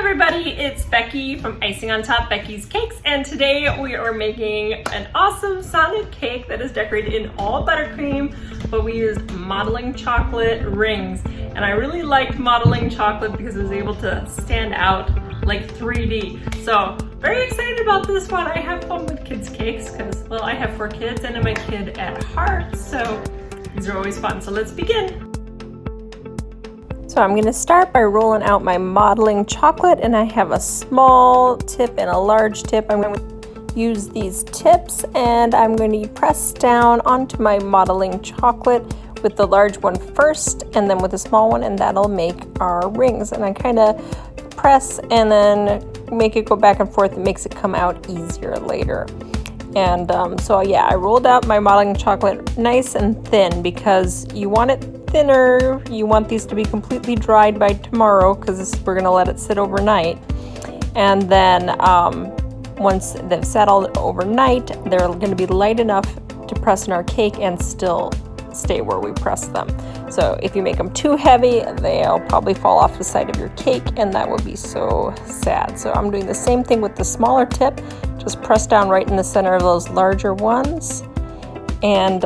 everybody, it's Becky from Icing on Top Becky's Cakes, and today we are making an awesome Sonic cake that is decorated in all buttercream, but we used modeling chocolate rings. And I really liked modeling chocolate because it was able to stand out like 3D. So very excited about this one. I have fun with kids' cakes because, well, I have 4 kids and I'm a kid at heart, so these are always fun. So let's begin. So I'm going to start by rolling out my modeling chocolate, and I have a small tip and a large tip. I'm going to use these tips and I'm going to press down onto my modeling chocolate with the large one first and then with the small one, and that'll make our rings. And I kind of press and then make it go back and forth. It makes it come out easier later. And so yeah, I rolled out my modeling chocolate nice and thin because you want it thinner. You want these to be completely dried by tomorrow because we're going to let it sit overnight. And then once they've settled overnight, they're going to be light enough to press in our cake and still stay where we press them. So if you make them too heavy, they'll probably fall off the side of your cake, and that would be so sad. So I'm doing the same thing with the smaller tip. Just press down right in the center of those larger ones. And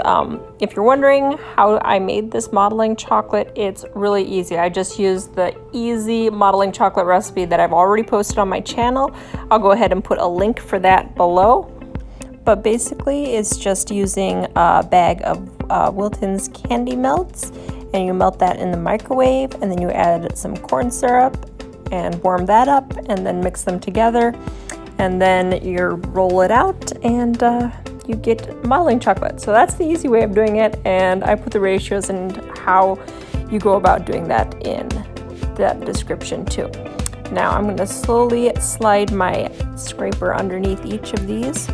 if you're wondering how I made this modeling chocolate, it's really easy. I just used the easy modeling chocolate recipe that I've already posted on my channel. I'll go ahead and put a link for that below. But basically, it's just using a bag of Wilton's candy melts, and you melt that in the microwave, and then you add some corn syrup and warm that up, and then mix them together. And then you roll it out, and you get modeling chocolate. So that's the easy way of doing it, and I put the ratios and how you go about doing that in that description too. Now I'm going to slowly slide my scraper underneath each of these,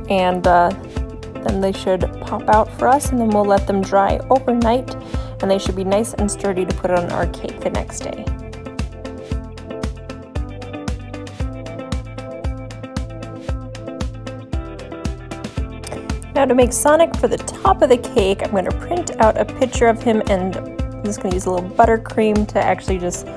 and then they should pop out for us, and then we'll let them dry overnight, and they should be nice and sturdy to put on our cake the next day. Now to make Sonic for the top of the cake, I'm going to print out a picture of him, and I'm just going to use a little buttercream to actually just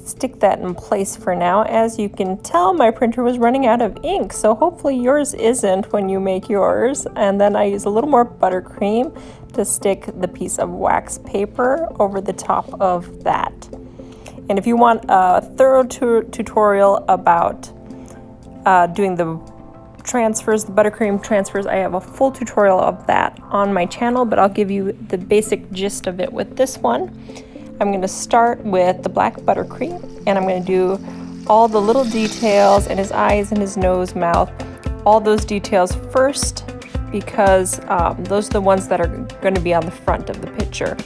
stick that in place for now. As you can tell, my printer was running out of ink, so hopefully yours isn't when you make yours. And then I use a little more buttercream to stick the piece of wax paper over the top of that. And if you want a thorough tutorial about doing the transfers, the buttercream transfers, I have a full tutorial of that on my channel, but I'll give you the basic gist of it with this one. I'm going to start with the black buttercream, and I'm going to do all the little details in his eyes and his nose, mouth, all those details first, because those are the ones that are going to be on the front of the picture.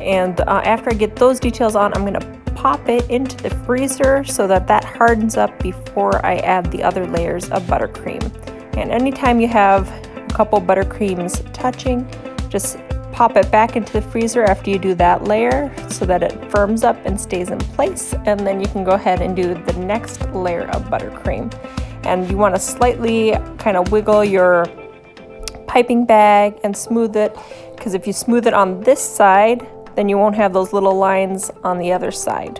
And after I get those details on, I'm going to pop it into the freezer so that that hardens up before I add the other layers of buttercream. And anytime you have a couple buttercreams touching, just pop it back into the freezer after you do that layer so that it firms up and stays in place, and then you can go ahead and do the next layer of buttercream. And you want to slightly kind of wiggle your piping bag and smooth it, because if you smooth it on this side, then you won't have those little lines on the other side.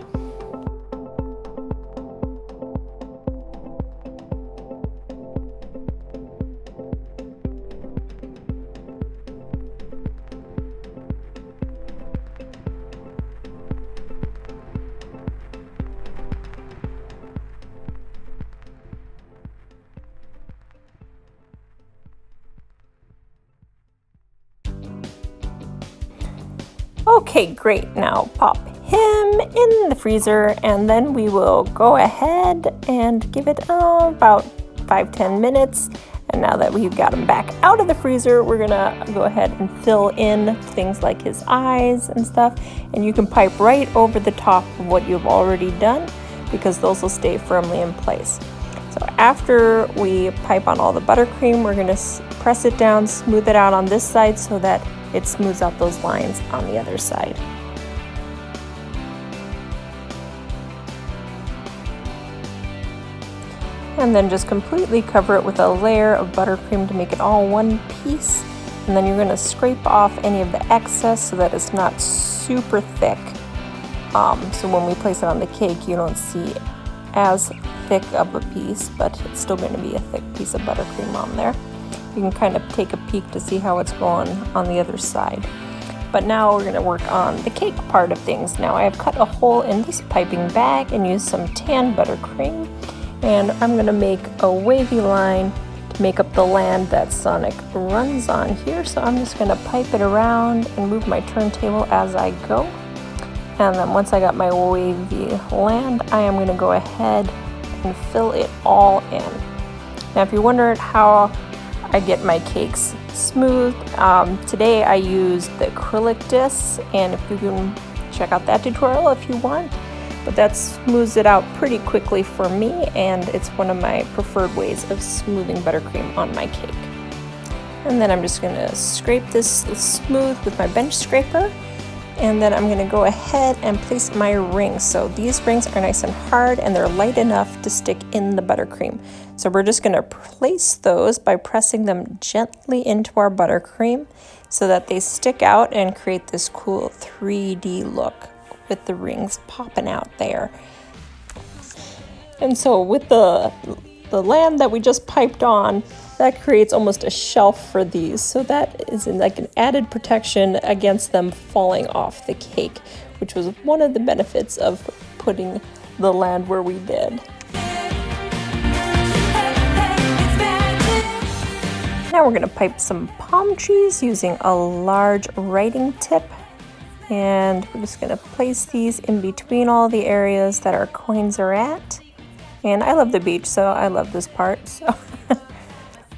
Okay, great. Now pop him in the freezer, and then we will go ahead and give it about 5-10 minutes. And now that we've got him back out of the freezer, we're gonna go ahead and fill in things like his eyes and stuff. And you can pipe right over the top of what you've already done, because those will stay firmly in place. So after we pipe on all the buttercream, we're gonna press it down, smooth it out on this side so that it smooths out those lines on the other side. And then just completely cover it with a layer of buttercream to make it all one piece. And then you're going to scrape off any of the excess so that it's not super thick So when we place it on the cake, you don't see as thick of a piece, but it's still going to be a thick piece of buttercream on there. You can kind of take a peek to see how it's going on the other side. But now we're going to work on the cake part of things. Now I have cut a hole in this piping bag and used some tan buttercream, and I'm going to make a wavy line to make up the land that Sonic runs on here. So I'm just going to pipe it around and move my turntable as I go. And then once I got my wavy land, I am going to go ahead and fill it all in. Now if you wondered how I get my cakes smooth, today I used the acrylic discs, and if you can check out that tutorial if you want, but that smooths it out pretty quickly for me, and it's one of my preferred ways of smoothing buttercream on my cake. And then I'm just going to scrape this smooth with my bench scraper, and then I'm going to go ahead and place my rings. So these rings are nice and hard and they're light enough to stick in the buttercream. So we're just going to place those by pressing them gently into our buttercream so that they stick out and create this cool 3D look with the rings popping out there. And so with the land that we just piped on, that creates almost a shelf for these. So that is like an added protection against them falling off the cake, which was one of the benefits of putting the land where we did. Now we're going to pipe some palm trees using a large writing tip. And we're just going to place these in between all the areas that our coins are at. And I love the beach, so I love this part. So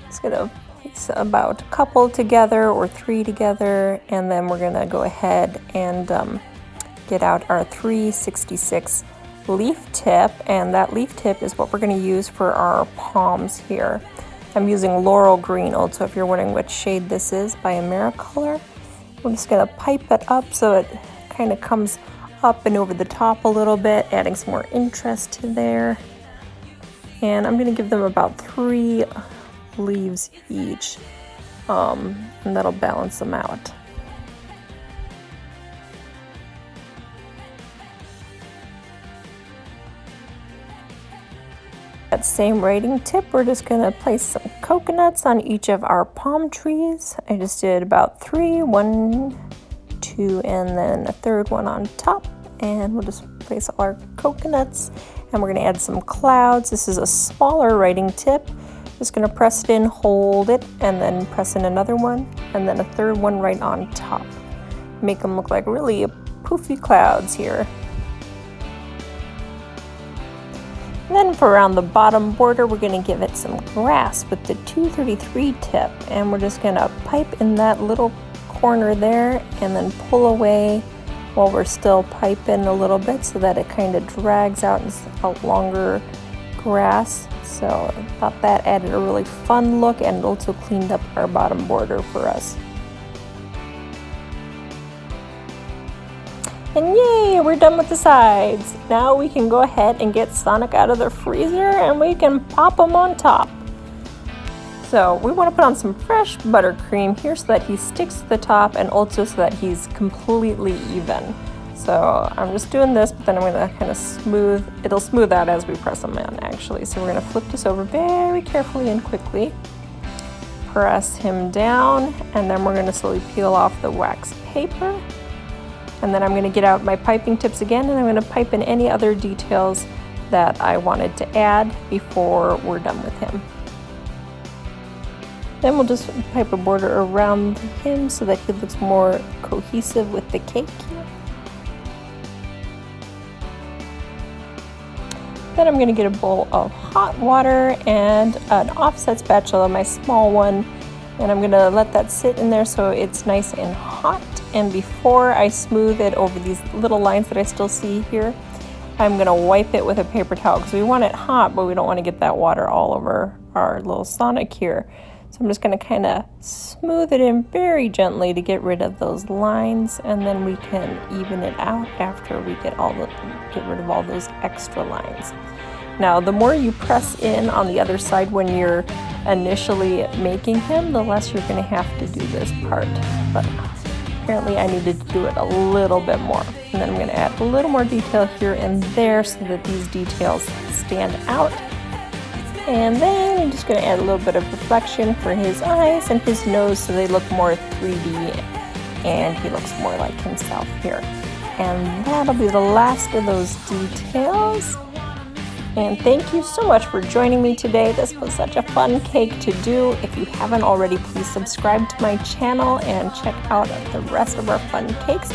just going to place about a couple together or 3 together. And then we're going to go ahead and get out our 366 leaf tip. And that leaf tip is what we're going to use for our palms here. I'm using Laurel Green also, if you're wondering what shade this is, by Americolor. We're just going to pipe it up so it kind of comes up and over the top a little bit, adding some more interest to there. And I'm going to give them about 3 leaves each, and that'll balance them out. That same writing tip, we're just going to place some coconuts on each of our palm trees. I just did about 3, 1, 2, and then a third one on top. And we'll just place all our coconuts, and we're going to add some clouds. This is a smaller writing tip. Just going to press it in, hold it, and then press in another one, and then a third one right on top. Make them look like really poofy clouds here. And then for around the bottom border, we're going to give it some grass with the 233 tip, and we're just going to pipe in that little corner there and then pull away while we're still piping a little bit so that it kind of drags out and out longer grass. So I thought that added a really fun look and also cleaned up our bottom border for us. And yay, we're done with the sides. Now we can go ahead and get Sonic out of the freezer and we can pop him on top. So we want to put on some fresh buttercream here so that he sticks to the top and also so that he's completely even. So I'm just doing this, but then I'm going to kind of it'll smooth out as we press them in actually. So we're going to flip this over very carefully and quickly. Press him down, and then we're going to slowly peel off the wax paper. And then I'm going to get out my piping tips again, and I'm going to pipe in any other details that I wanted to add before we're done with him. Then we'll just pipe a border around him so that he looks more cohesive with the cake here. Then I'm going to get a bowl of hot water and an offset spatula, my small one, and I'm going to let that sit in there so it's nice and hot. And before I smooth it over these little lines that I still see here, I'm going to wipe it with a paper towel because we want it hot, but we don't want to get that water all over our little Sonic here. So I'm just going to kind of smooth it in very gently to get rid of those lines, and then we can even it out after we get rid of all those extra lines. Now, the more you press in on the other side when you're initially making him, the less you're going to have to do this part. But apparently I needed to do it a little bit more. And then I'm going to add a little more detail here and there so that these details stand out. And then I'm just going to add a little bit of reflection for his eyes and his nose so they look more 3D and he looks more like himself here. And that'll be the last of those details. And thank you so much for joining me today. This was such a fun cake to do. If you haven't already, please subscribe to my channel and check out the rest of our fun cakes.